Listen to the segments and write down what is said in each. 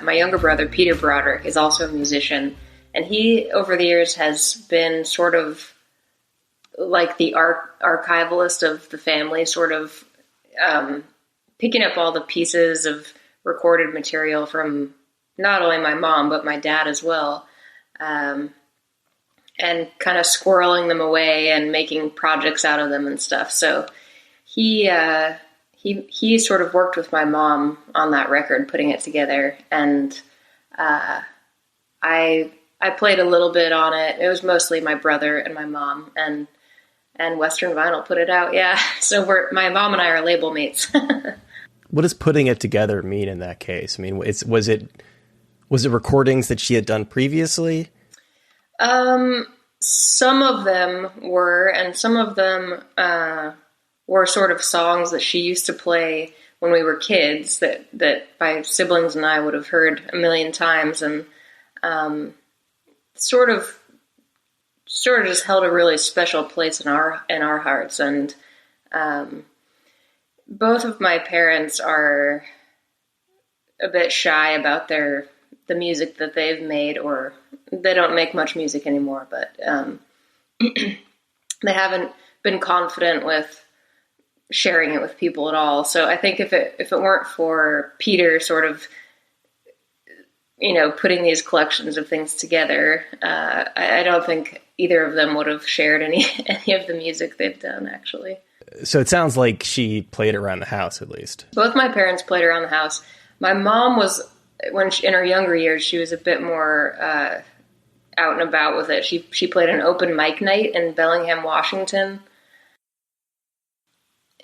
my younger brother, Peter Broderick, is also a musician. And he, over the years, has been sort of like the archivalist of the family, sort of picking up all the pieces of recorded material from not only my mom, but my dad as well, and kind of squirreling them away and making projects out of them and stuff. So he sort of worked with my mom on that record, putting it together, and I played a little bit on it. It was mostly my brother and my mom, and Western Vinyl put it out. Yeah. So my mom and I are label mates. What does putting it together mean in that case? I mean, was it recordings that she had done previously? Some of them were, and some of them were sort of songs that she used to play when we were kids that my siblings and I would have heard a million times, and sort of just held a really special place in our hearts. And both of my parents are a bit shy about the music that they've made, or they don't make much music anymore, but they haven't been confident with sharing it with people at all. So I think if it weren't for Peter sort of, putting these collections of things together, I don't think either of them would have shared any of the music they've done, actually. So it sounds like she played around the house, at least. Both my parents played around the house. My mom was, in her younger years, she was a bit more out and about with it. She played an open mic night in Bellingham, Washington.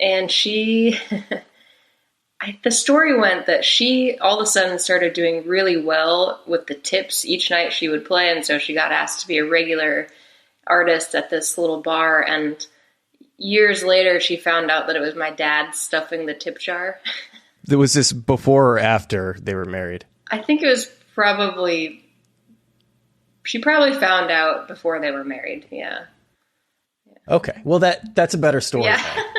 And the story went that she all of a sudden started doing really well with the tips each night she would play. And so she got asked to be a regular artist at this little bar. And years later, she found out that it was my dad stuffing the tip jar. Was this before or after they were married? I think it was she probably found out before they were married. Yeah. Okay. Well, that's a better story. Yeah.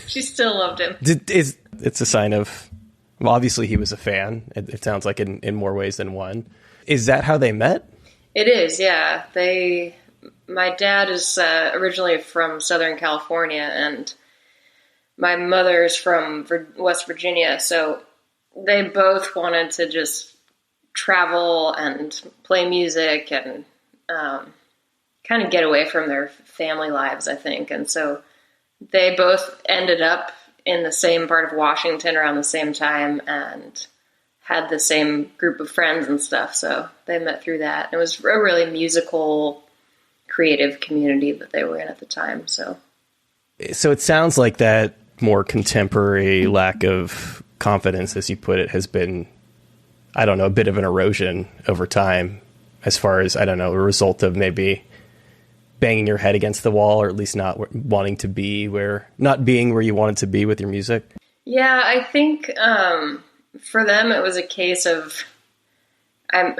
She still loved him. It's a sign of, well, obviously he was a fan. It sounds like in more ways than one. Is that how they met? It is. Yeah. My dad is originally from Southern California, and my mother is from West Virginia. So they both wanted to just travel and play music and kind of get away from their family lives, I think. And so they both ended up in the same part of Washington around the same time and had the same group of friends and stuff. So they met through that. It was a really musical, creative community that they were in at the time. So it sounds like that more contemporary lack of confidence, as you put it, has been, I don't know, a bit of an erosion over time, as far as, I don't know, a result of maybe banging your head against the wall, or at least not wanting to be not being where you wanted to be with your music. Yeah, I think for them it was a case of, my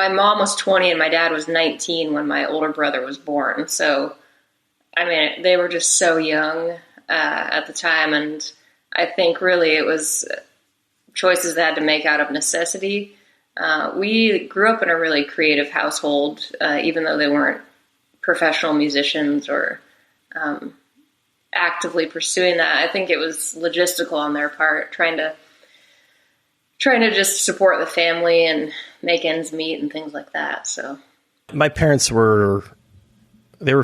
mom was 20 and my dad was 19 when my older brother was born. So, I mean, they were just so young at the time, and I think really it was choices they had to make out of necessity. We grew up in a really creative household, even though they weren't professional musicians or actively pursuing that. I think it was logistical on their part, trying to just support the family and make ends meet and things like that. So my parents were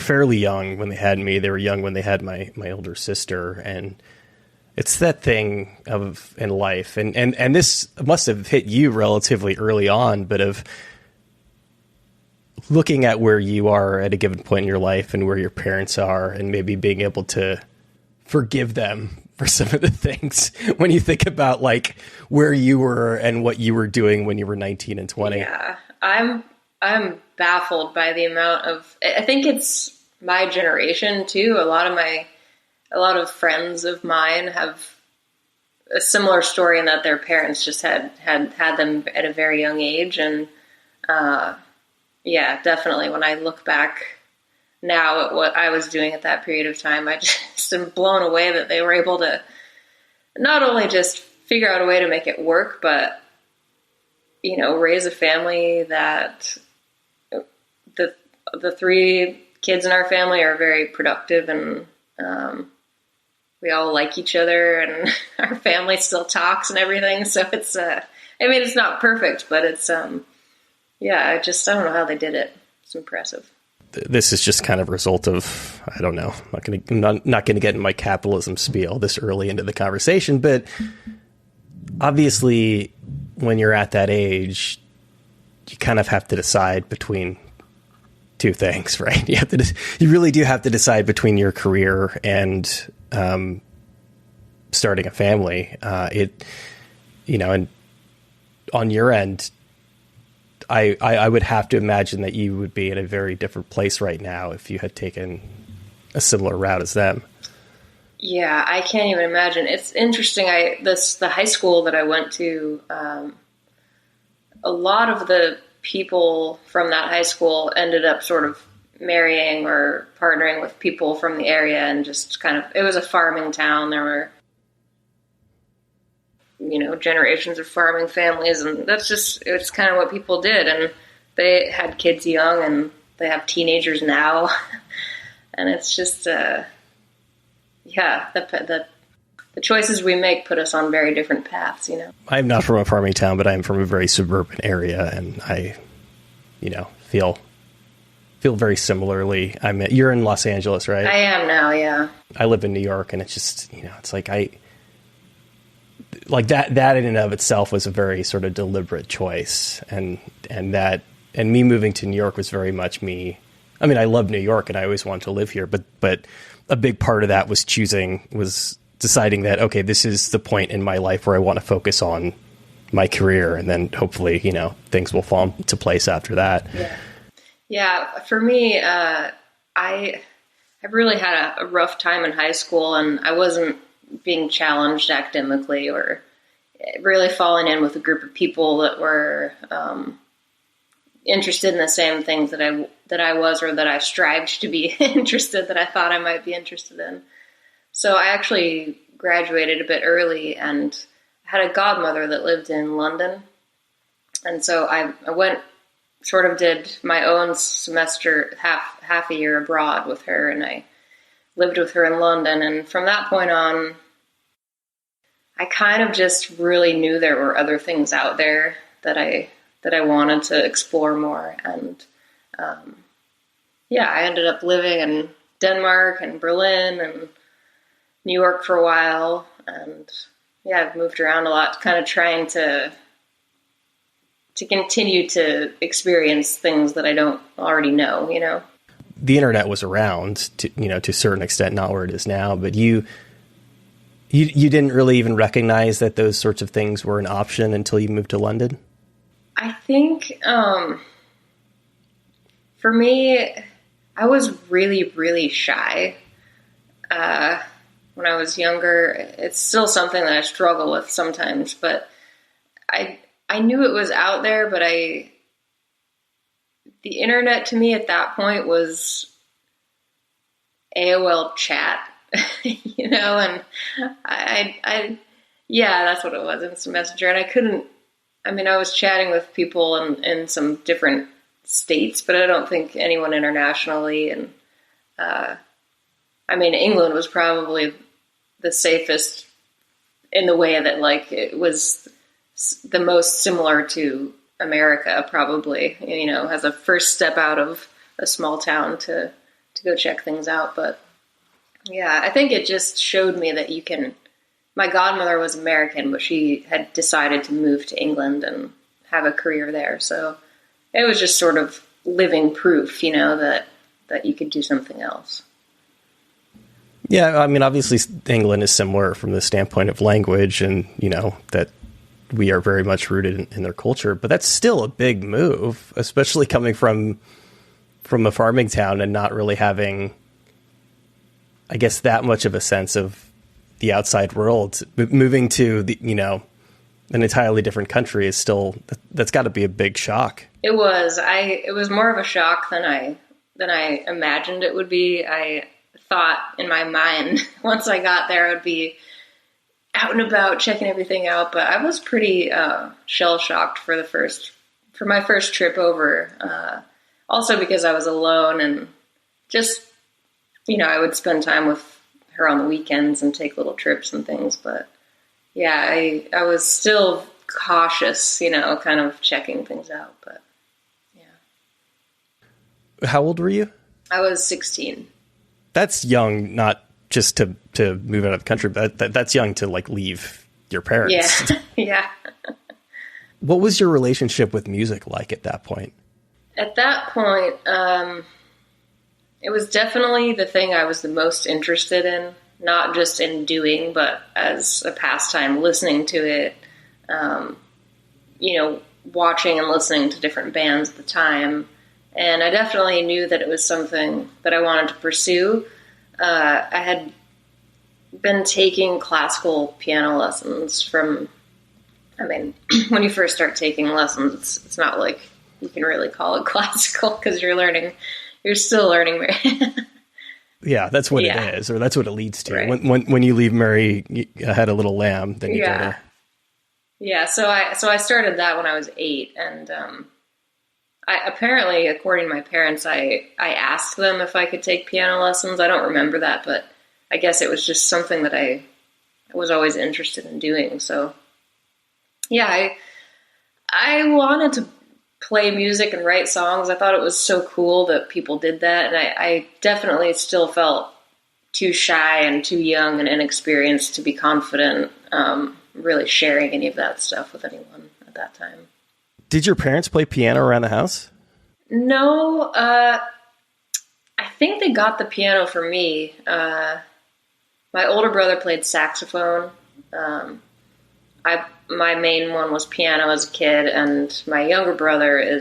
fairly young when they had me. They were young when they had my older sister, and it's that thing in life, and this must have hit you relatively early on, but of looking at where you are at a given point in your life and where your parents are, and maybe being able to forgive them for some of the things when you think about like where you were and what you were doing when you were 19 and 20. Yeah, I'm baffled by the amount of, I think it's my generation too. A lot of friends of mine have a similar story in that their parents just had them at a very young age. And, yeah, definitely when I look back now at what I was doing at that period of time, I just am blown away that they were able to not only just figure out a way to make it work, but, raise a family that the three kids in our family are very productive, and we all like each other, and our family still talks and everything. So it's, it's not perfect, but it's, I don't know how they did it. It's impressive. This is just kind of a result of, I don't know, I'm not going to get in my capitalism spiel this early into the conversation, but obviously when you're at that age, you kind of have to decide between two things, right? You really do have to decide between your career and starting a family. And on your end, I would have to imagine that you would be in a very different place right now if you had taken a similar route as them. Yeah, I can't even imagine. It's interesting. The high school that I went to, a lot of the people from that high school ended up sort of marrying or partnering with people from the area, and just kind of, it was a farming town. There were, generations of farming families, and it's kind of what people did. And they had kids young, and they have teenagers now. And it's just, the choices we make put us on very different paths, I'm not from a farming town, but I'm from a very suburban area, and I, feel very similarly. You're in Los Angeles, right? I am now, yeah. I live in New York, and it's just, it's like that in and of itself was a very sort of deliberate choice. And me moving to New York was very much me. I mean, I love New York and I always wanted to live here, but a big part of that was deciding that, okay, this is the point in my life where I want to focus on my career. And then hopefully, things will fall into place after that. Yeah. Yeah. For me, I really had a rough time in high school, and I wasn't being challenged academically or really falling in with a group of people that were interested in the same things that I was, or that I strived to be interested, that I thought I might be interested in. So I actually graduated a bit early and had a godmother that lived in London. And so I went, sort of did my own semester, half a year abroad with her, and I lived with her in London. And from that point on, I kind of just really knew there were other things out there that I wanted to explore more. And I ended up living in Denmark and Berlin and New York for a while. And I've moved around a lot, kind of trying to continue to experience things that I don't already know, The internet was around to a certain extent, not where it is now, but you didn't really even recognize that those sorts of things were an option until you moved to London? I think, for me, I was really, really shy when I was younger. It's still something that I struggle with sometimes, but I knew it was out there, but the internet to me at that point was AOL chat, and that's what it was, Instant Messenger. And I was chatting with people in some different states, but I don't think anyone internationally. And, England was probably the safest in the way that, it was the most similar to America, probably, as a first step out of a small town to go check things out. But I think it just showed me that my godmother was American, but she had decided to move to England and have a career there. So it was just sort of living proof, that you could do something else. Yeah. Obviously England is similar from the standpoint of language, and, that we are very much rooted in their culture, but that's still a big move, especially coming from a farming town and not really having, I guess, that much of a sense of the outside world. Moving to an entirely different country is still, that's got to be a big shock. It was. It was more of a shock than I imagined it would be. I thought in my mind once I got there, it would be out and about checking everything out, but I was pretty shell shocked for my first trip over. Also because I was alone and just, I would spend time with her on the weekends and take little trips and things. But yeah, I was still cautious, kind of checking things out. But yeah. How old were you? I was 16. That's young, not just to move out of the country, but that's young to like leave your parents. Yeah. Yeah. What was your relationship with music like at that point? At that point, it was definitely the thing I was the most interested in, not just in doing, but as a pastime, listening to it, watching and listening to different bands at the time. And I definitely knew that it was something that I wanted to pursue. I had been taking classical piano lessons when you first start taking lessons, it's not like you can really call it classical because you're still learning. Yeah, that's what it is, or that's what it leads to. Right. When you leave Mary had a little lamb, then you go to... Yeah, so I started that when I was 8, and I apparently, according to my parents, I asked them if I could take piano lessons. I don't remember that, but I guess it was just something that I was always interested in doing. So yeah, I wanted to play music and write songs. I thought it was so cool that people did that, and I definitely still felt too shy and too young and inexperienced to be confident really sharing any of that stuff with anyone at that time. Did your parents play piano around the house? No, I think they got the piano for me. My older brother played saxophone. My main one was piano as a kid, and my younger brother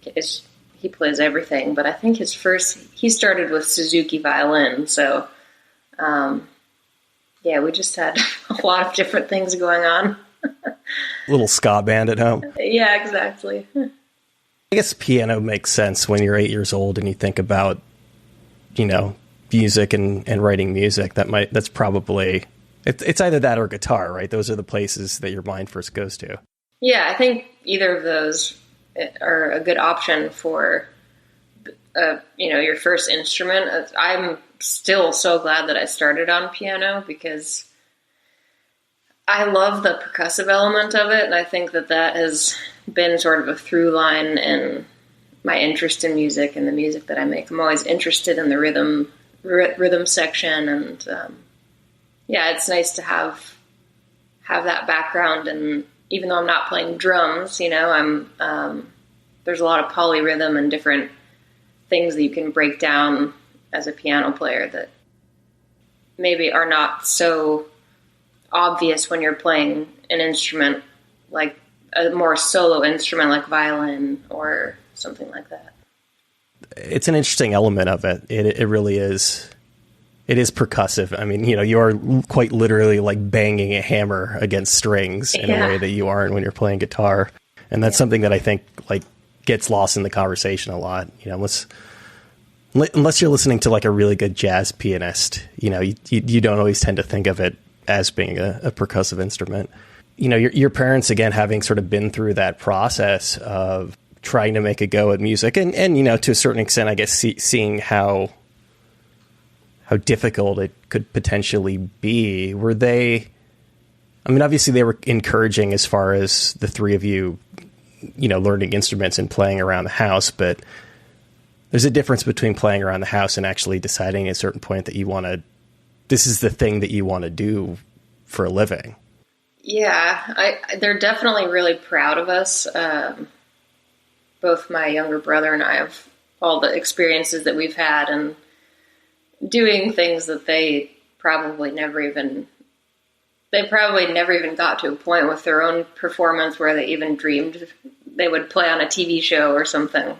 he plays everything, but I think he started with Suzuki violin, so we just had a lot of different things going on. Little ska band at home. Yeah, exactly. I guess piano makes sense when you're 8 years old and you think about, music and writing music. That's probably... It's either that or guitar, right? Those are the places that your mind first goes to. Yeah, I think either of those are a good option for, your first instrument. I'm still so glad that I started on piano because I love the percussive element of it, and I think that has been sort of a through line in my interest in music and the music that I make. I'm always interested in the rhythm section, and it's nice to have that background. And even though I'm not playing drums, I'm there's a lot of polyrhythm and different things that you can break down as a piano player that maybe are not so obvious when you're playing an instrument, like a more solo instrument like violin or something like that. It's an interesting element of it. It really is. It is percussive. I mean, you are quite literally like banging a hammer against strings in a way that you aren't when you're playing guitar. And that's something that I think like gets lost in the conversation a lot, unless you're listening to like a really good jazz pianist, you don't always tend to think of it as being a percussive instrument. Your parents, again, having sort of been through that process of trying to make a go at music and to a certain extent, I guess, seeing how difficult it could potentially be. Were they, obviously they were encouraging as far as the three of you, learning instruments and playing around the house, but there's a difference between playing around the house and actually deciding at a certain point that this is the thing that you want to do for a living. Yeah, they're definitely really proud of us. Both my younger brother and I, of all the experiences that we've had and doing things that they probably never even got to a point with their own performance where they even dreamed they would play on a TV show or something,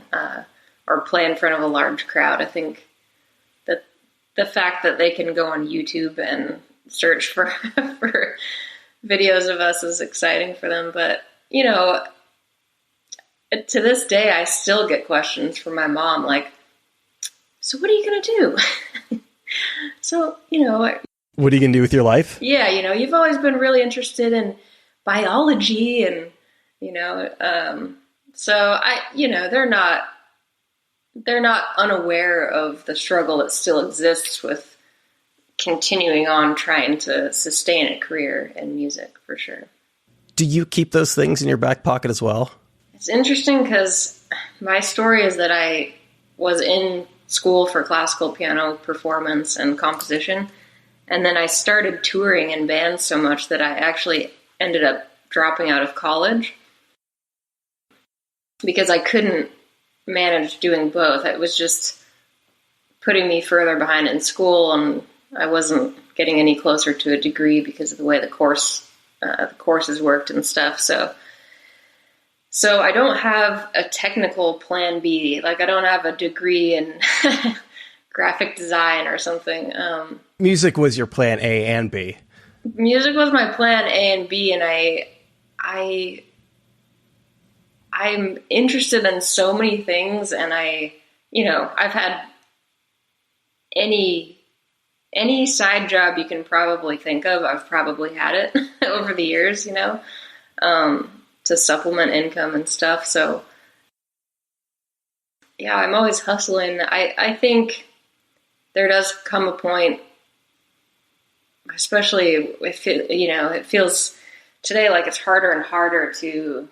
or play in front of a large crowd. I think that the fact that they can go on YouTube and search for videos of us is exciting for them. But, to this day, I still get questions from my mom like, so what are you going to do? So, What are you going to do with your life? Yeah, you've always been really interested in biology and, so they're not unaware of the struggle that still exists with continuing on trying to sustain a career in music, for sure. Do you keep those things in your back pocket as well? It's interesting because my story is that I was in school for classical piano performance and composition, and then I started touring in bands so much that I actually ended up dropping out of college because I couldn't manage doing both. It was just putting me further behind in school, and I wasn't getting any closer to a degree because of the way the courses worked and stuff. So I don't have a technical plan B. Like, I don't have a degree in graphic design or something. Music was your plan A and B. Music was my plan A and B, and I'm interested in so many things, and I've had any side job you can probably think of. I've probably had it over the years, to supplement income and stuff. So yeah, I'm always hustling. I think there does come a point, especially if it feels today like it's harder and harder to.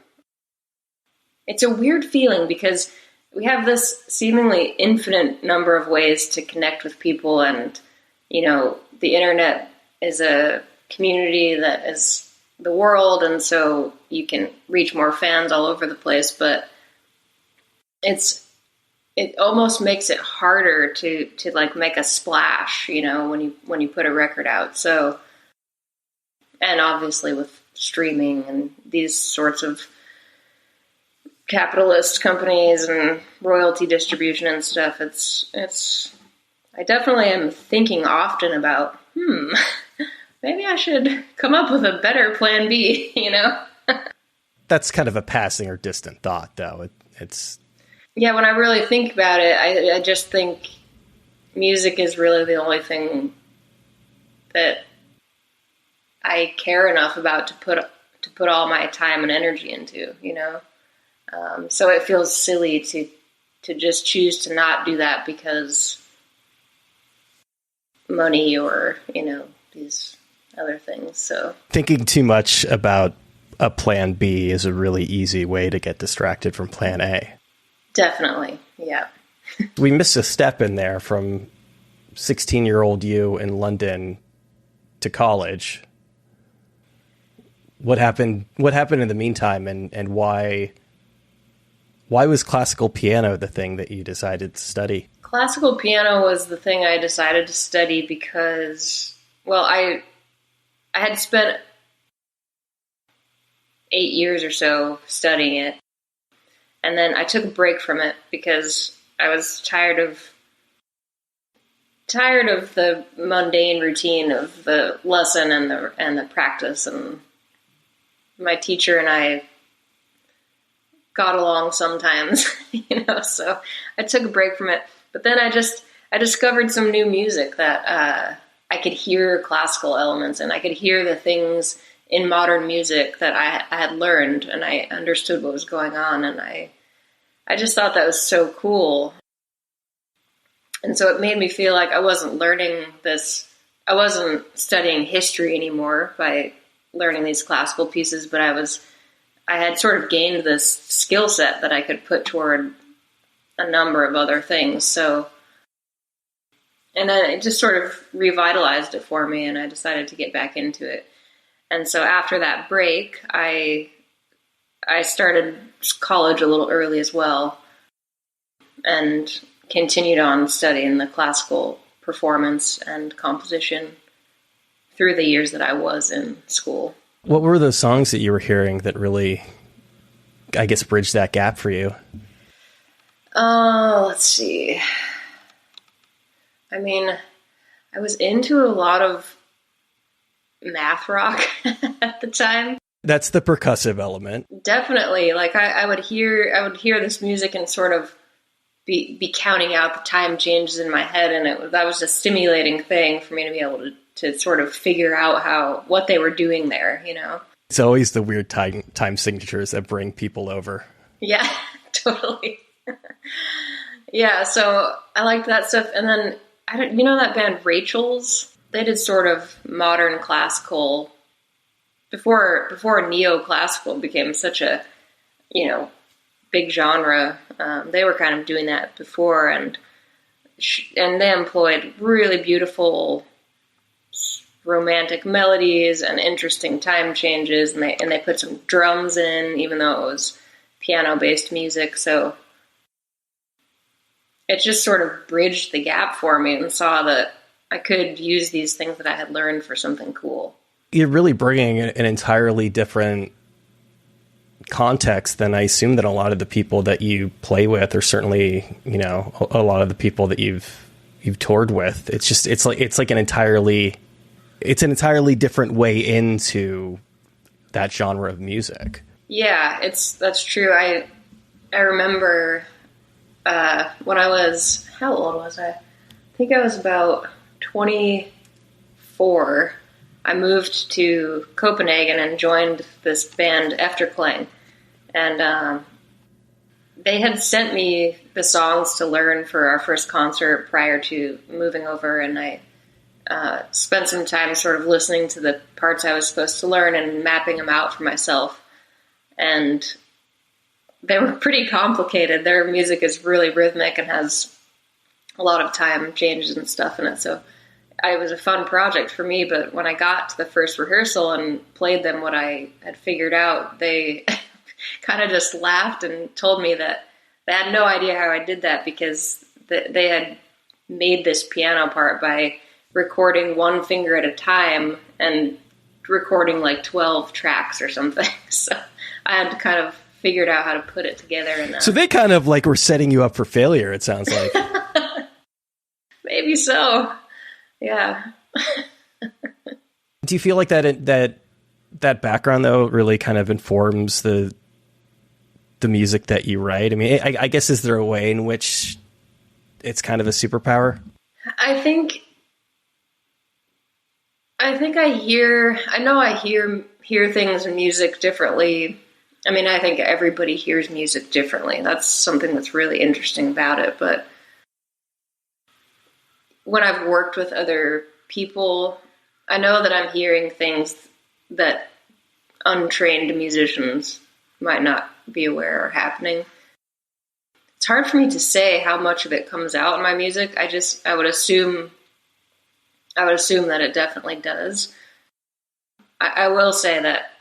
It's a weird feeling because we have this seemingly infinite number of ways to connect with people, and the internet is a community that is the world, and so you can reach more fans all over the place, but it almost makes it harder to like make a splash, when you put a record out. So, and obviously with streaming and these sorts of capitalist companies and royalty distribution and stuff, I definitely am thinking often about, maybe I should come up with a better plan B, That's kind of a passing or distant thought, though. It's Yeah, when I really think about it, I just think music is really the only thing that I care enough about to put all my time and energy into, So it feels silly to just choose to not do that because money or, these other things. So thinking too much about a plan B is a really easy way to get distracted from plan A. Definitely, yeah. We missed a step in there from 16-year-old you in London to college. What happened in the meantime, and why was classical piano the thing that you decided to study? Classical piano was the thing I decided to study because, well, I had spent 8 years or so studying it, and then I took a break from it because I was tired of the mundane routine of the lesson and the practice, and my teacher and I got along sometimes, so I took a break from it. But then I discovered some new music that I could hear classical elements, and I could hear the things in modern music that I had learned, and I understood what was going on, and I just thought that was so cool. And so it made me feel like I wasn't learning this, I wasn't studying history anymore by learning these classical pieces, but I had sort of gained this skill set that I could put toward a number of other things. So, and then it just sort of revitalized it for me, and I decided to get back into it. And so after that break, I started college a little early as well, and continued on studying the classical performance and composition through the years that I was in school. What were those songs that you were hearing that really, I guess, bridged that gap for you? Let's see. I mean, I was into a lot of math rock at the time. That's the percussive element. Definitely. Like I would hear this music and sort of be counting out the time changes in my head, and that was a stimulating thing for me to be able to sort of figure out what they were doing there, you know? It's always the weird time signatures that bring people over. Yeah, totally. Yeah, so I liked that stuff. And then, you know that band Rachel's? They did sort of modern classical before neoclassical became such a, you know, big genre. They were kind of doing that before, and they employed really beautiful romantic melodies and interesting time changes, and they put some drums in, even though it was piano-based music. So it just sort of bridged the gap for me, and saw that I could use these things that I had learned for something cool. You're really bringing an entirely different context than I assume that a lot of the people that you play with, or certainly, you know, a lot of the people that you've toured with. It's like an entirely different way into that genre of music. Yeah, that's true. I remember when I was, how old was I? I think I was about 24. I moved to Copenhagen and joined this band, Efterklang. And they had sent me the songs to learn for our first concert prior to moving over, and I spent some time sort of listening to the parts I was supposed to learn and mapping them out for myself. And they were pretty complicated. Their music is really rhythmic and has a lot of time changes and stuff in it, so it was a fun project for me. But when I got to the first rehearsal and played them what I had figured out, they kind of just laughed and told me that they had no idea how I did that, because they had made this piano part by recording one finger at a time and recording like 12 tracks or something. So I had to kind of figured out how to put it together. And so they kind of like were setting you up for failure, it sounds like. Maybe so. Yeah. Do you feel like that background though really kind of informs the music that you write? I mean, I guess, is there a way in which it's kind of a superpower? I hear things in music differently. I mean, I think everybody hears music differently. That's something that's really interesting about it. But when I've worked with other people, I know that I'm hearing things that untrained musicians might not be aware are happening. It's hard for me to say how much of it comes out in my music. I would assume that it definitely does. I will say that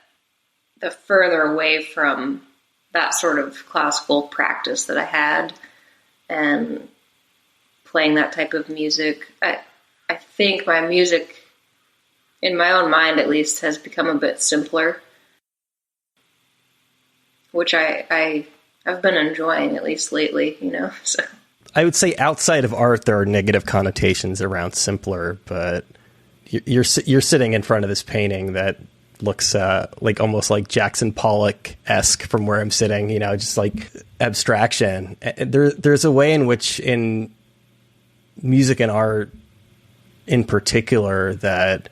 the further away from that sort of classical practice that I had and playing that type of music, I think my music, in my own mind at least, has become a bit simpler, which I've been enjoying, at least lately, you know. So I would say outside of art, there are negative connotations around simpler, but you're sitting in front of this painting that looks like almost like Jackson Pollock-esque from where I'm sitting, you know, just like abstraction. There's a way in which in music and art in particular that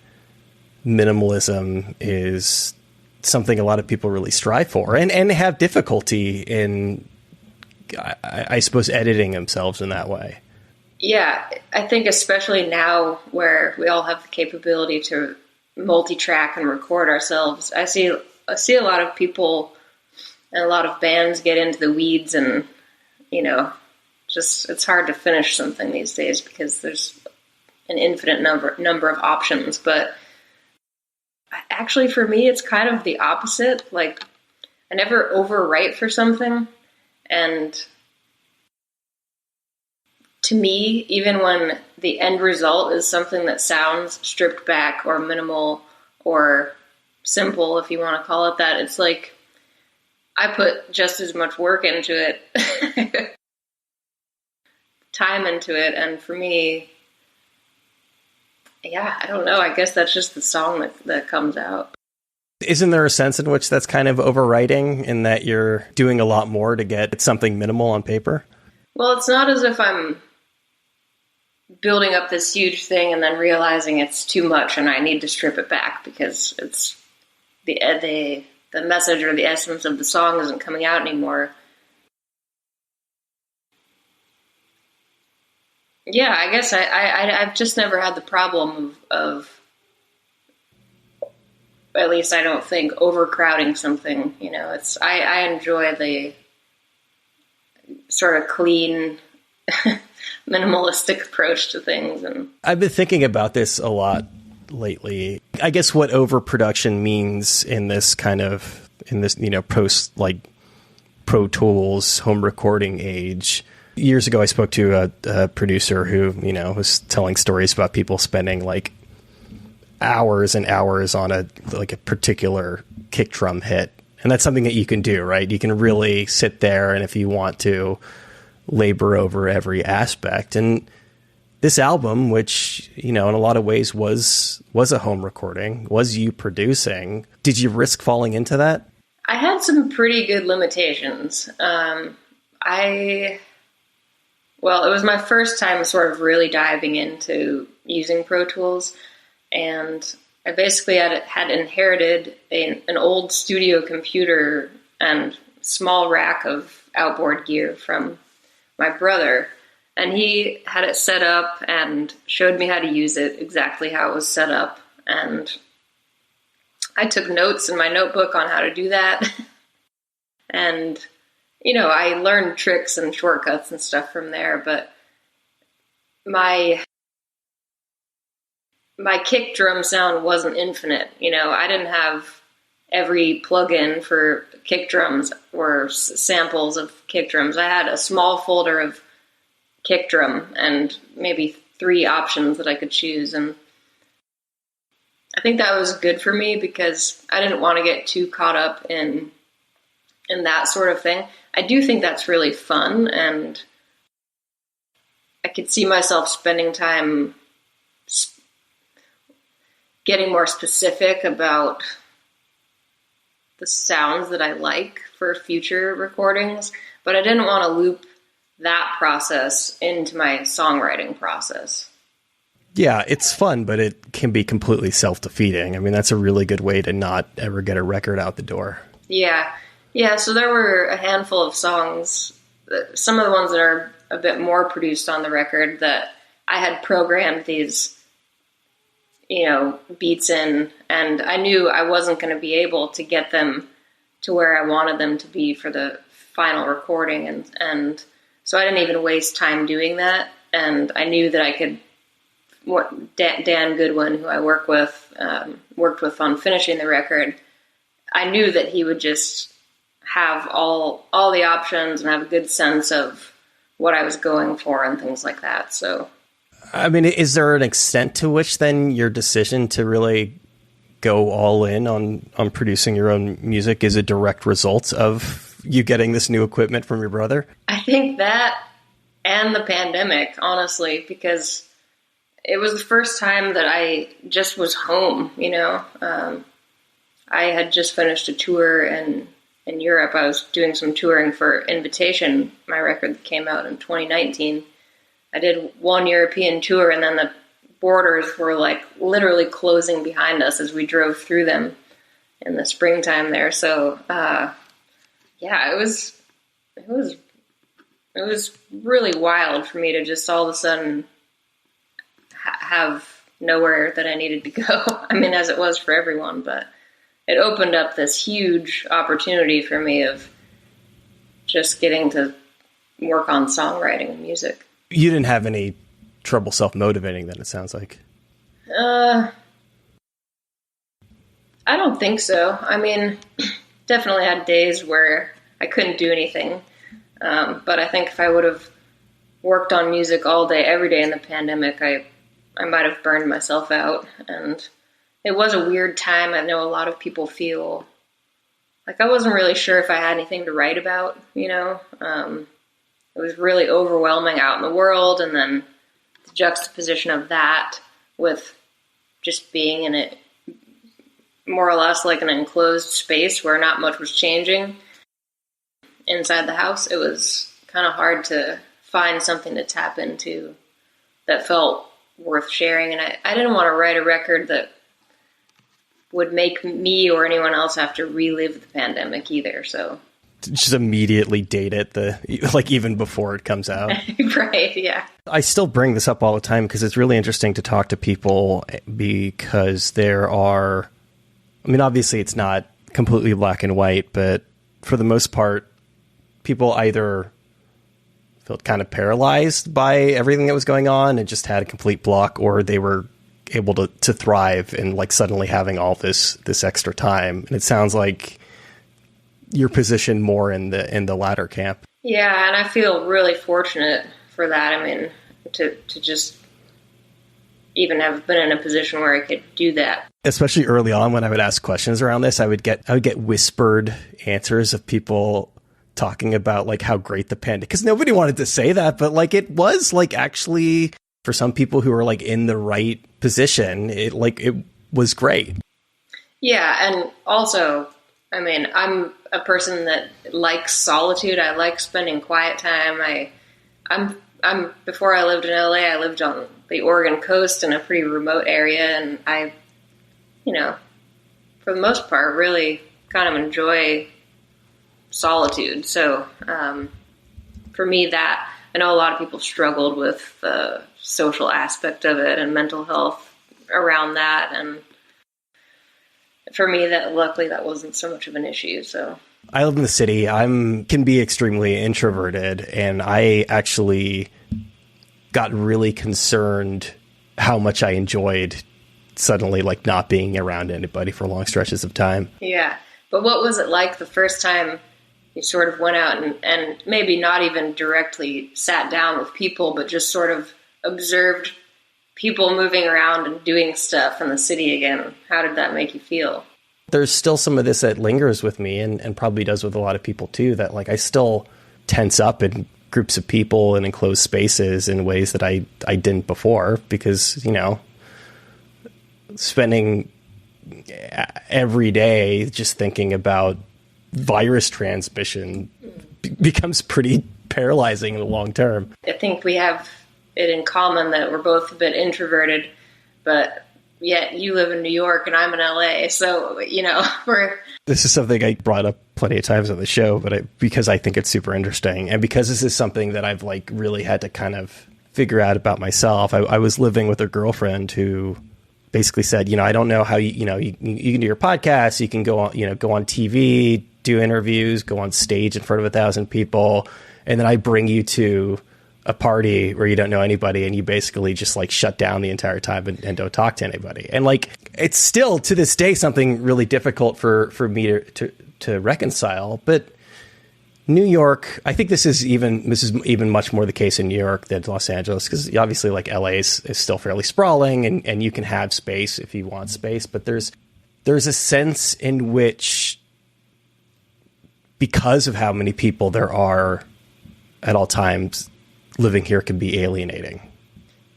minimalism is something a lot of people really strive for and have difficulty in, I suppose, editing themselves in that way. Yeah, I think especially now where we all have the capability to multi-track and record ourselves, I see a lot of people and a lot of bands get into the weeds, and, you know, just it's hard to finish something these days because there's an infinite number of options. But actually, for me, it's kind of the opposite. Like, I never overwrite for something, and to me, even when the end result is something that sounds stripped back or minimal or simple, if you want to call it that, it's like I put just as much work into it, time into it, and for me, yeah, I don't know. I guess that's just the song that comes out. Isn't there a sense in which that's kind of overwriting, in that you're doing a lot more to get something minimal on paper? Well, it's not as if I'm building up this huge thing and then realizing it's too much and I need to strip it back because it's the message or the essence of the song isn't coming out anymore. Yeah, I guess I've just never had the problem of at least I don't think overcrowding something. You know, I enjoy the sort of clean, minimalistic approach to things. And I've been thinking about this a lot lately. I guess what overproduction means in this, post like Pro Tools home recording age. Years ago, I spoke to a producer who, was telling stories about people spending like hours and hours on a particular kick drum hit. And that's something that you can do, right? You can really sit there and if you want to labor over every aspect. And this album, which, in a lot of ways was a home recording, was you producing. Did you risk falling into that? I had some pretty good limitations. Well, it was my first time sort of really diving into using Pro Tools, and I basically had inherited an old studio computer and small rack of outboard gear from my brother, and he had it set up and showed me how to use it exactly how it was set up, and I took notes in my notebook on how to do that, and I learned tricks and shortcuts and stuff from there, but my kick drum sound wasn't infinite. I didn't have every plugin for kick drums or samples of kick drums. I had a small folder of kick drum and maybe 3 options that I could choose, and I think that was good for me because I didn't want to get too caught up in that sort of thing. I do think that's really fun, and I could see myself spending time getting more specific about the sounds that I like for future recordings, but I didn't want to loop that process into my songwriting process. Yeah, it's fun, but it can be completely self-defeating. I mean, that's a really good way to not ever get a record out the door. Yeah, so there were a handful of songs, some of the ones that are a bit more produced on the record that I had programmed these, beats in, and I knew I wasn't going to be able to get them to where I wanted them to be for the final recording, and so I didn't even waste time doing that, and I knew that I could, Dan Goodwin, who I worked with on finishing the record, I knew that he would just have all the options and have a good sense of what I was going for and things like that. So, I mean, is there an extent to which then your decision to really go all in on producing your own music is a direct result of you getting this new equipment from your brother? I think that and the pandemic, honestly, because it was the first time that I just was home, I had just finished a tour in Europe. I was doing some touring for Invitation, my record that came out in 2019. I did one European tour, and then the borders were like literally closing behind us as we drove through them in the springtime there. So, it was really wild for me to just all of a sudden have nowhere that I needed to go. I mean, as it was for everyone, but it opened up this huge opportunity for me of just getting to work on songwriting and music. You didn't have any trouble self-motivating then, it sounds like. I don't think so. I mean, definitely had days where I couldn't do anything. But I think if I would have worked on music all day, every day in the pandemic, I might have burned myself out. And it was a weird time. I know a lot of people feel like I wasn't really sure if I had anything to write about, it was really overwhelming out in the world. And then the juxtaposition of that with just being in it more or less like an enclosed space where not much was changing inside the house, it was kind of hard to find something to tap into that felt worth sharing. And I didn't want to write a record that would make me or anyone else have to relive the pandemic either. So just immediately date it, even before it comes out. Right, yeah. I still bring this up all the time because it's really interesting to talk to people, because obviously it's not completely black and white, but for the most part, people either felt kind of paralyzed by everything that was going on and just had a complete block, or they were able to thrive and like suddenly having all this extra time. And it sounds like you're positioned more in the latter camp. Yeah, and I feel really fortunate for that. I mean, to just even have been in a position where I could do that. Especially early on when I would ask questions around this, I would get whispered answers of people talking about like how great the pandemic, because nobody wanted to say that, but like it was like actually for some people who were like in the right position, it was great. Yeah, and also, I mean, I'm a person that likes solitude. I like spending quiet time. I'm before I lived in LA, I lived on the Oregon coast in a pretty remote area, and I, for the most part, really kind of enjoy solitude. So for me, that I know a lot of people struggled with the social aspect of it and mental health around that, and for me, that luckily that wasn't so much of an issue. So I live in the city. Can be extremely introverted, and I actually got really concerned how much I enjoyed suddenly like not being around anybody for long stretches of time. Yeah. But what was it like the first time you sort of went out and maybe not even directly sat down with people, but just sort of observed people moving around and doing stuff in the city again? How did that make you feel? There's still some of this that lingers with me and probably does with a lot of people too, that like I still tense up in groups of people and enclosed spaces in ways that I didn't before, because, spending every day just thinking about virus transmission becomes pretty paralyzing in the long term. I think we have it in common that we're both a bit introverted, but yet you live in New York and I'm in LA. So, This is something I brought up plenty of times on the show, but because I think it's super interesting, and because this is something that I've like really had to kind of figure out about myself. I was living with a girlfriend who basically said, I don't know how you can do your podcast, you can go on TV, do interviews, go on stage in front of 1,000 people, and then I bring you to a party where you don't know anybody and you basically just like shut down the entire time and don't talk to anybody. And like, it's still to this day something really difficult for me to reconcile. But New York, I think this is even much more the case in New York than Los Angeles, because obviously like LA is still fairly sprawling and you can have space if you want space. But there's a sense in which, because of how many people there are at all times, living here can be alienating.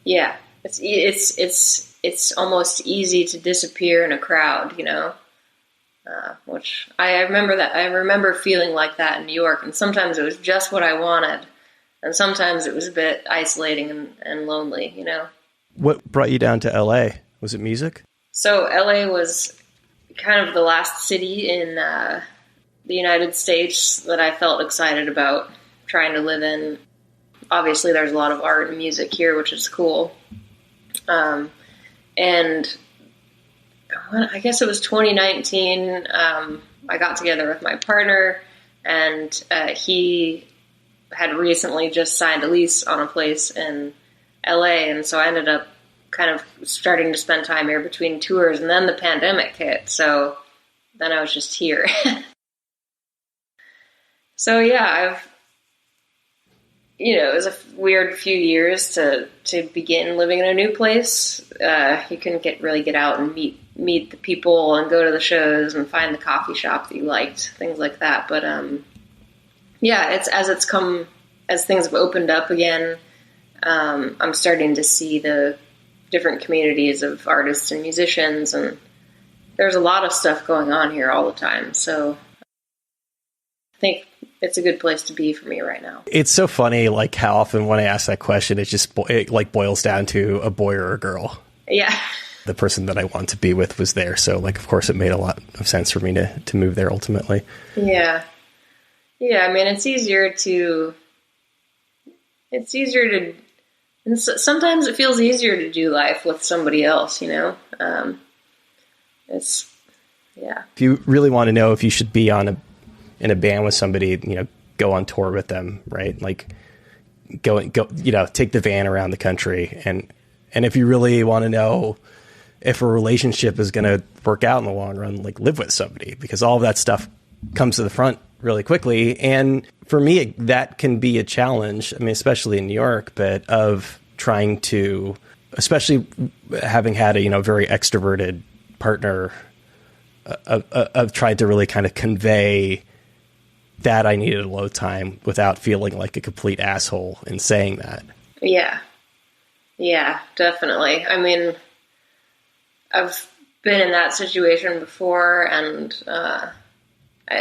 Yeah, it's almost easy to disappear in a crowd, which I remember feeling like that in New York, and sometimes it was just what I wanted, and sometimes it was a bit isolating and lonely, What brought you down to LA? Was it music? So LA was kind of the last city in the United States that I felt excited about trying to live in. Obviously, there's a lot of art and music here, which is cool. And I guess it was 2019. I got together with my partner, and he had recently just signed a lease on a place in LA. And so I ended up kind of starting to spend time here between tours, and then the pandemic hit. So then I was just here. So yeah, it was a weird few years to begin living in a new place. You couldn't really get out and meet the people and go to the shows and find the coffee shop that you liked, things like that. But yeah, as things have opened up again, I'm starting to see the different communities of artists and musicians, and there's a lot of stuff going on here all the time. So I think it's a good place to be for me right now. It's so funny, like how often when I ask that question, it just boils down to a boy or a girl. Yeah. The person that I want to be with was there. So like, of course it made a lot of sense for me to move there ultimately. Yeah. Yeah. I mean, it's easier to, and sometimes it feels easier to do life with somebody else, you know? Yeah. If you really want to know if you should be in a band with somebody, you know, go on tour with them, right? Like go, you know, take the van around the country. And if you really want to know if a relationship is going to work out in the long run, like live with somebody, because all of that stuff comes to the front really quickly. And for me, that can be a challenge. I mean, especially in New York, but of trying to, especially having had a, you know, very extroverted partner, of trying to really kind of convey that I needed alone time without feeling like a complete asshole in saying that. Yeah. Yeah, definitely. I mean, I've been in that situation before, and I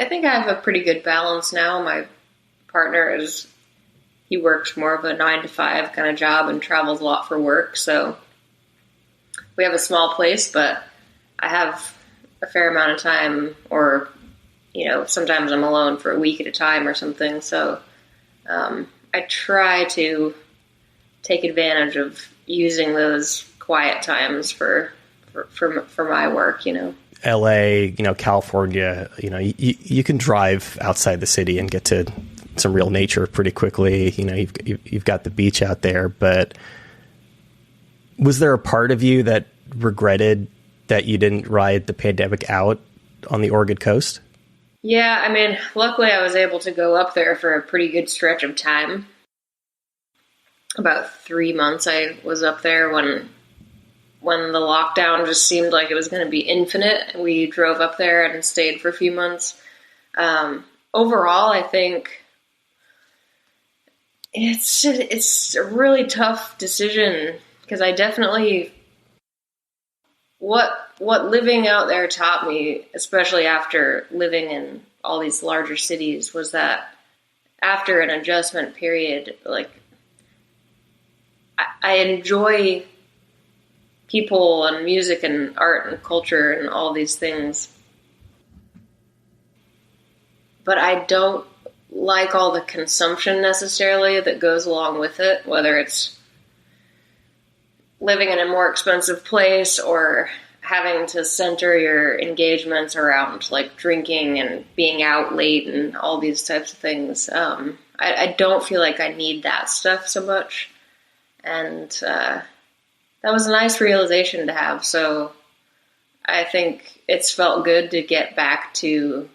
think I have a pretty good balance now. My partner he works more of a 9-to-5 kind of job and travels a lot for work, so we have a small place, but I have a fair amount of time, or, you know, sometimes I'm alone for a week at a time or something. So I try to take advantage of using those quiet times for my work, you know. LA, you know, California, you know, you can drive outside the city and get to some real nature pretty quickly. You know, you've got the beach out there, but was there a part of you that regretted that you didn't ride the pandemic out on the Oregon coast? Yeah, I mean, luckily I was able to go up there for a pretty good stretch of time. About 3 months I was up there when the lockdown just seemed like it was going to be infinite. We drove up there and stayed for a few months. Overall, I think it's a really tough decision, because I definitely, what living out there taught me, especially after living in all these larger cities, was that after an adjustment period, like, I enjoy people and music and art and culture and all these things, but I don't like all the consumption necessarily that goes along with it, whether it's living in a more expensive place or having to center your engagements around like drinking and being out late and all these types of things. I don't feel like I need that stuff so much. And that was a nice realization to have. So I think it's felt good to get back to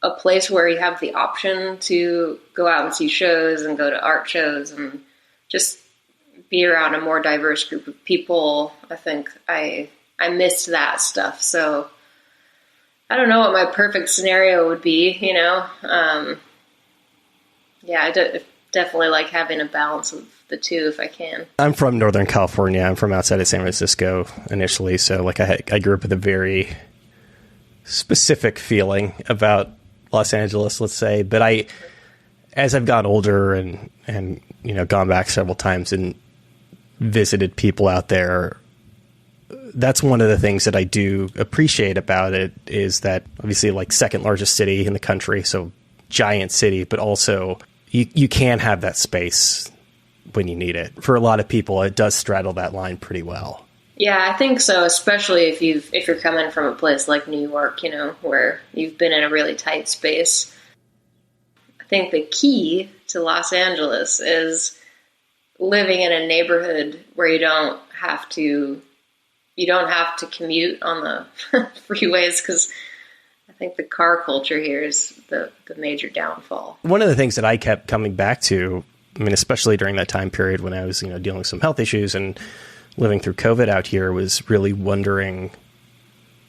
a place where you have the option to go out and see shows and go to art shows and just be around a more diverse group of people. I think I missed that stuff. So I don't know what my perfect scenario would be, you know? Yeah, I definitely like having a balance of the two if I can. I'm from Northern California. I'm from outside of San Francisco initially. So like I grew up with a very specific feeling about Los Angeles, let's say. But as I've gotten older and you know, gone back several times and visited people out there, that's one of the things that I do appreciate about it, is that obviously like second largest city in the country. So giant city, but also you can have that space when you need it. For a lot of people, it does straddle that line pretty well. Yeah, I think so, especially if you're coming from a place like New York, you know, where you've been in a really tight space. I think the key to Los Angeles is living in a neighborhood where you don't have to commute on the freeways, because I think the car culture here is the major downfall. One of the things that I kept coming back to, I mean, especially during that time period when I was, you know, dealing with some health issues and living through COVID out here, was really wondering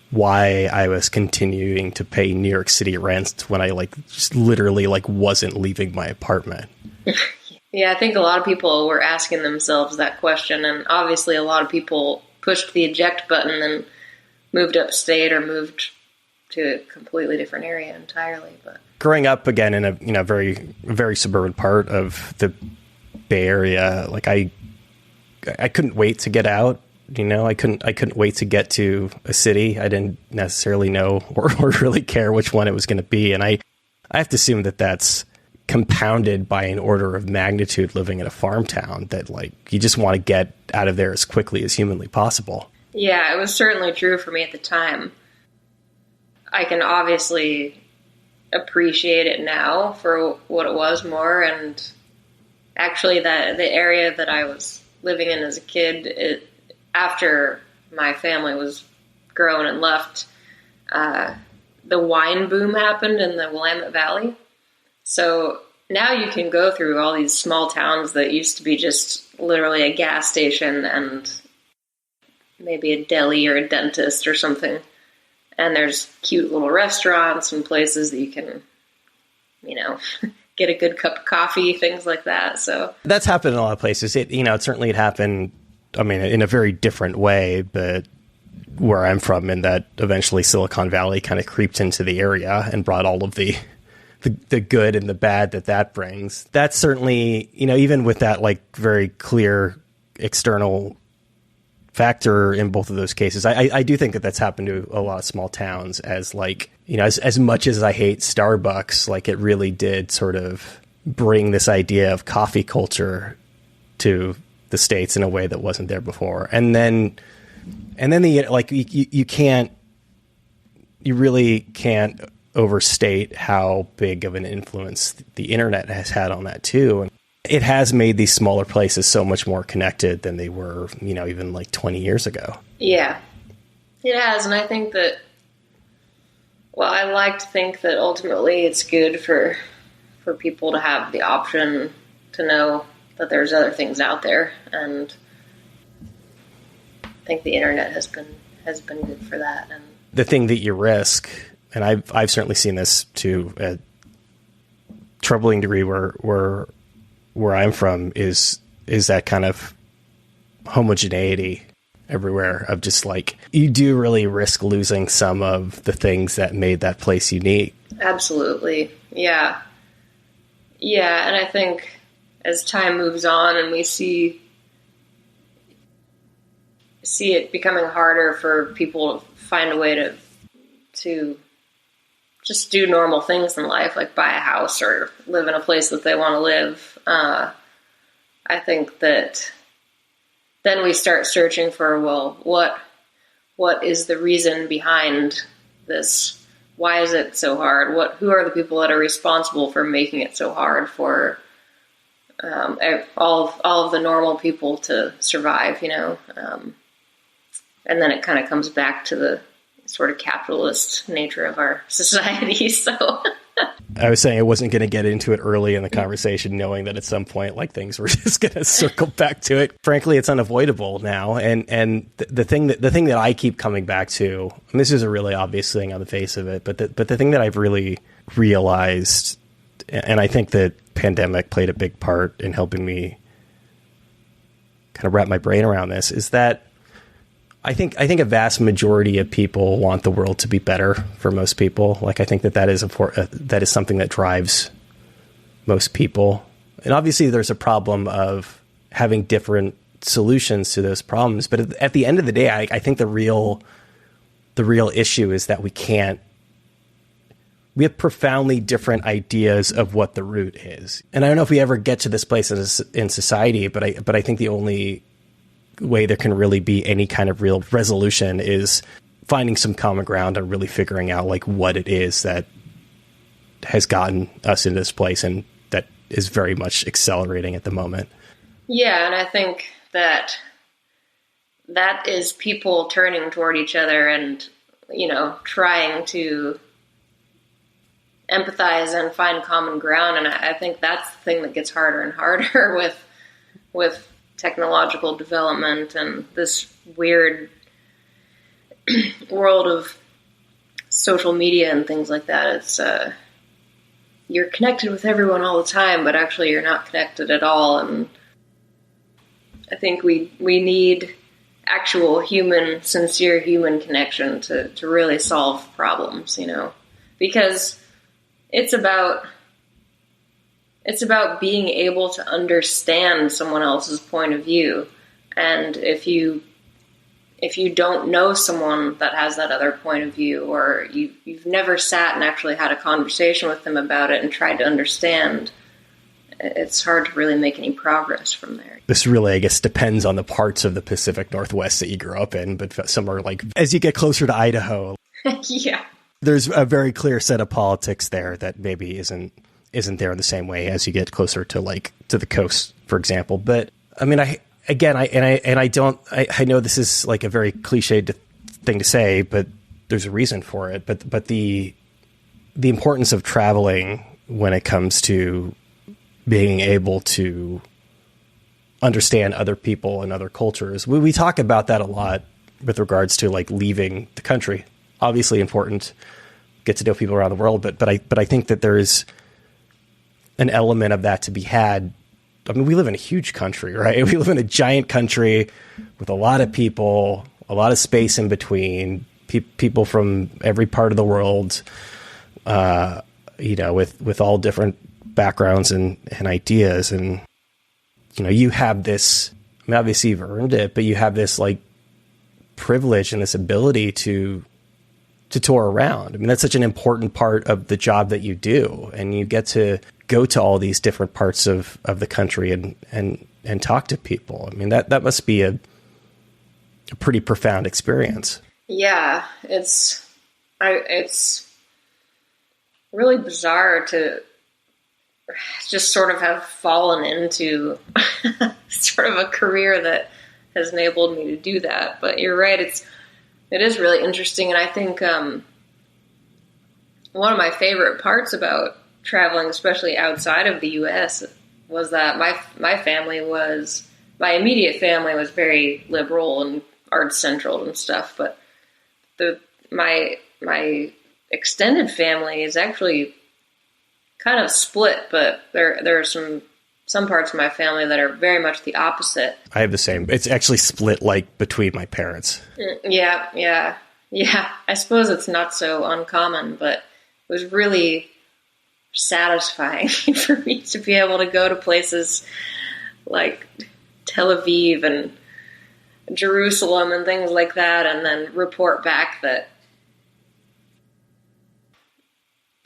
why I was continuing to pay New York City rent when I like just literally like wasn't leaving my apartment. Yeah, I think a lot of people were asking themselves that question, and obviously a lot of people pushed the eject button and moved upstate or moved to a completely different area entirely. But growing up again in a very, very suburban part of the Bay Area, like I couldn't wait to get out. I couldn't wait to get to a city. I didn't necessarily know or really care which one it was going to be. And I have to assume that that's compounded by an order of magnitude living in a farm town, that like you just want to get out of there as quickly as humanly possible. Yeah, it was certainly true for me at the time. I can obviously appreciate it now for what it was more. And actually the area that I was living in as a kid, after my family was grown and left, the wine boom happened in the Willamette Valley. So now you can go through all these small towns that used to be just literally a gas station and maybe a deli or a dentist or something. And there's cute little restaurants and places that you can, get a good cup of coffee, things like that. So that's happened in a lot of places. It certainly had happened, in a very different way, but where I'm from, in that eventually Silicon Valley kind of creeped into the area and brought all of the good and the bad that brings. That's certainly, even with that like very clear external factor in both of those cases, I do think that that's happened to a lot of small towns, as like, as much as I hate Starbucks, like it really did sort of bring this idea of coffee culture to the States in a way that wasn't there before. And then you really can't overstate how big of an influence the internet has had on that too. And it has made these smaller places so much more connected than they were, even like 20 years ago. Yeah, it has. And I think that, I like to think that ultimately it's good for people to have the option to know that there's other things out there. And I think the internet has been good for that. And the thing that you risk, and I've certainly seen this to a troubling degree where I'm from, is that kind of homogeneity everywhere, of just like, you do really risk losing some of the things that made that place unique. Absolutely. Yeah. Yeah. And I think as time moves on and we see it becoming harder for people to find a way to just do normal things in life, like buy a house or live in a place that they want to live. I think that then we start searching for, what is the reason behind this? Why is it so hard? Who are the people that are responsible for making it so hard for all of the normal people to survive, and then it kind of comes back to the sort of capitalist nature of our society. So I was saying I wasn't going to get into it early in the conversation, knowing that at some point, like, things were just going to circle back to it. Frankly, it's unavoidable now. And the thing that I keep coming back to, and this is a really obvious thing on the face of it, but the thing that I've really realized, and I think that pandemic played a big part in helping me kind of wrap my brain around this, is that I think a vast majority of people want the world to be better for most people. Like, I think that is something that drives most people. And obviously there's a problem of having different solutions to those problems. But at the end of the day, I think the real issue is that we have profoundly different ideas of what the root is. And I don't know if we ever get to this place in society, but I think the only way there can really be any kind of real resolution is finding some common ground and really figuring out like what it is that has gotten us into this place and that is very much accelerating at the moment. Yeah, and I think that is people turning toward each other and, trying to empathize and find common ground. And I think that's the thing that gets harder and harder with technological development and this weird world of social media and things like that. It's you're connected with everyone all the time, but actually you're not connected at all. And I think we need actual human, sincere human connection to really solve problems, you know, because it's about being able to understand someone else's point of view. And if you don't know someone that has that other point of view, or you've never sat and actually had a conversation with them about it and tried to understand, it's hard to really make any progress from there. This really, I guess, depends on the parts of the Pacific Northwest that you grew up in, but somewhere like as you get closer to Idaho, yeah, there's a very clear set of politics there that maybe isn't there in the same way as you get closer to the coast, for example. But I mean, I know this is like a very cliched thing to say, but there's a reason for it. But the importance of traveling when it comes to being able to understand other people and other cultures. We talk about that a lot with regards to like leaving the country. Obviously important, get to know people around the world, but I think that there is an element of that to be had. I mean, we live in a huge country, right? We live in a giant country with a lot of people, a lot of space in between, people from every part of the world, you know, with all different backgrounds and ideas. And, you know, you have this, I mean, obviously you've earned it, but you have this like privilege and this ability to tour around. I mean, that's such an important part of the job that you do. And you get to go to all these different parts of the country and talk to people. I mean, that must be a pretty profound experience. Yeah, it's really bizarre to just sort of have fallen into sort of a career that has enabled me to do that. But you're right, it is really interesting. And I think one of my favorite parts about traveling, especially outside of the U.S., was that my immediate family was very liberal and arts central and stuff. But my extended family is actually kind of split, but there are some parts of my family that are very much the opposite. I have the same. It's actually split like between my parents. Yeah. I suppose it's not so uncommon, but it was really satisfying for me to be able to go to places like Tel Aviv and Jerusalem and things like that, and then report back that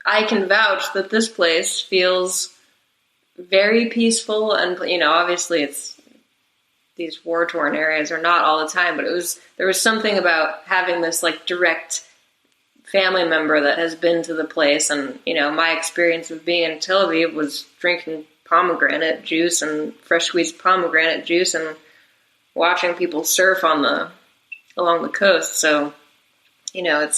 I can vouch that this place feels very peaceful. And, you know, obviously it's these war-torn areas are not all the time, but there was something about having this like direct family member that has been to the place. And, you know, my experience of being in Tel Aviv was drinking pomegranate juice and fresh squeezed pomegranate juice and watching people surf along the coast. So, you know,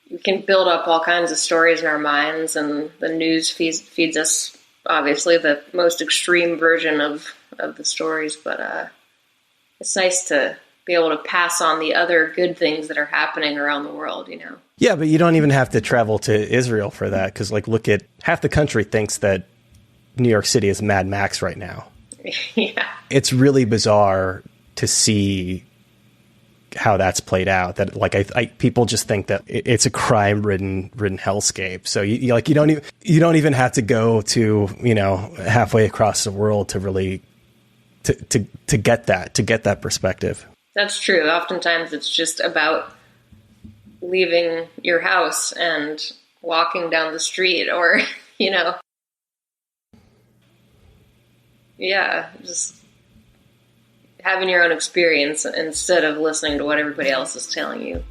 we can build up all kinds of stories in our minds, and the news feeds us, obviously, the most extreme version of the stories. But it's nice to be able to pass on the other good things that are happening around the world, you know? Yeah, but you don't even have to travel to Israel for that, because, like, look at half the country thinks that New York City is Mad Max right now. Yeah. It's really bizarre to see how that's played out. That like people just think that it's a crime-ridden hellscape. So you don't even have to go to, you know, halfway across the world to really to get that perspective. That's true. Oftentimes it's just about leaving your house and walking down the street, or, you know, yeah, just having your own experience instead of listening to what everybody else is telling you.